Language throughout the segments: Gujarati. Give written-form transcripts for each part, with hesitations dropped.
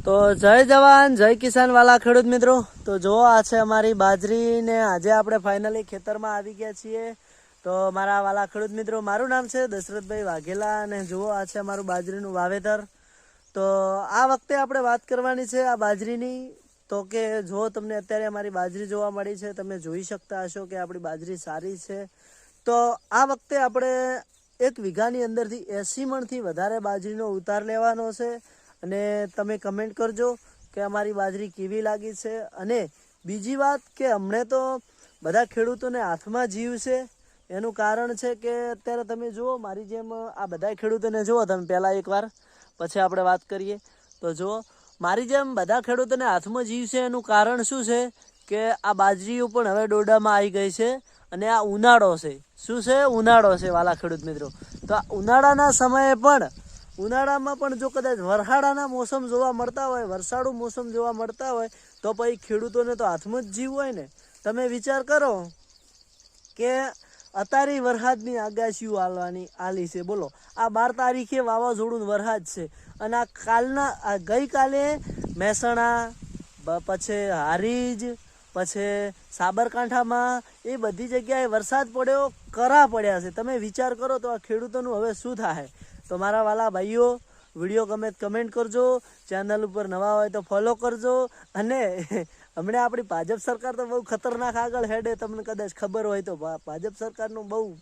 તો જય જવાન જય કિસાન વાલા ખેડૂત મિત્રો, તો જો આ છે અમારી બાજરી ને આજે આપણે ફાઇનલી ખેતરમાં આવી ગયા છીએ. તો મારા વાલા ખેડૂત મિત્રો, મારું નામ છે દશરથભાઈ વાઘેલા અને જુઓ આ છે અમારું બાજરીનું વાવેતર. તો આ વખતે આપણે વાત કરવાની છે આ બાજરીની. તો કે જો તમને અત્યારે અમારી બાજરી જોવા મળી છે, તમે જોઈ શકતા હશો કે આપણી બાજરી સારી છે. તો આ વખતે આપણે 1 વીઘાની અંદરથી 80 મણથી વધારે બાજરીનો ઉતાર લેવાનો છે. અને તમે કમેન્ટ કરજો કે અમારી બાજરી કેવી લાગી છે. અને બીજી વાત કે અમને તો બધા ખેડૂતોને હાથમાં જીવ છે. એનું કારણ છે કે અત્યારે તમે જુઓ મારી જેમ આ બધા ખેડૂતોને જુઓ તમે પહેલાં એકવાર, પછી આપણે વાત કરીએ. તો જુઓ મારી જેમ બધા ખેડૂતોને હાથમાં જીવ છે. એનું કારણ શું છે કે આ બાજરીઓ પણ હવે ડોડામાં આવી ગઈ છે. અને આ ઉનાળો છે. શું છે? ઉનાળો છે વાલા ખેડૂત મિત્રો. તો આ ઉનાળાના સમયે પણ ઉનાળામાં પણ જો કદાચ વરસાદના મોસમ જોવા મળતા હોય, વરસાદનું મોસમ જોવા મળતા હોય, તો પછી ખેડૂતોને તો હાથમાં જ જીવ હોય ને. તમે વિચાર કરો કે અત્યારે વરસાદની આગાહીઓ આલી છે. બોલો, આ 12 તારીખે વાવાઝોડું વરસાદ છે અને આ ગઈકાલે મહેસાણા, પછી હારીજ, પછી સાબરકાંઠામાં એ બધી જગ્યાએ વરસાદ પડ્યો, કરા પડ્યા છે. તમે વિચાર કરો તો આ ખેડૂતોનું હવે શું થાય. તો મારા વાલા ભાઈઓ, વિડીયો ગમે કમેન્ટ કરજો, ચેનલ ઉપર નવા હોય તો ફોલો કરજો. અને હમણાં આપણી ભાજપ સરકાર તો બહુ ખતરનાક આગળ હેડે. તમને કદાચ ખબર હોય તો ભાજપ સરકારનું બહુ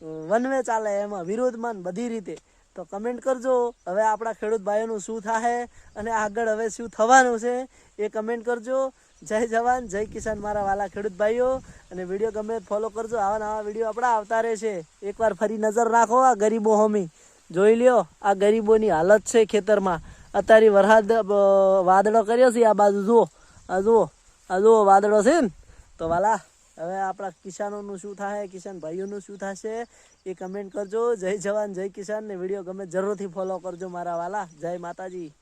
વનવે ચાલે, એમાં વિરોધમાં બધી રીતે. તો કમેન્ટ કરજો હવે આપણા ખેડૂત ભાઈઓનું શું થાય અને આગળ હવે શું થવાનું છે એ કમેન્ટ કરજો. જય જવાન જય કિસાન મારા વાલા ખેડૂત ભાઈઓ. અને વિડીયો ગમે ફોલો કરજો. આવા નવા વિડીયો આપણા આવતા રહેશે. એકવાર ફરી નજર નાખો આ ગરીબો હોમી, જોઈ લ્યો આ ગરીબોની હાલત છે ખેતરમાં. અત્યારે વરસાદ વાદળો કર્યો છે. આ બાજુ જુઓ, આ જુઓ વાદળો છે ને. તો વાલા હવે આપણા કિસાનોનું શું થાય, કિસાન ભાઈઓનું શું થશે એ કમેન્ટ કરજો. જય જવાન જય કિસાન ને વિડીયો ગમે જરૂરથી ફોલો કરજો મારા વાલા. જય માતાજી.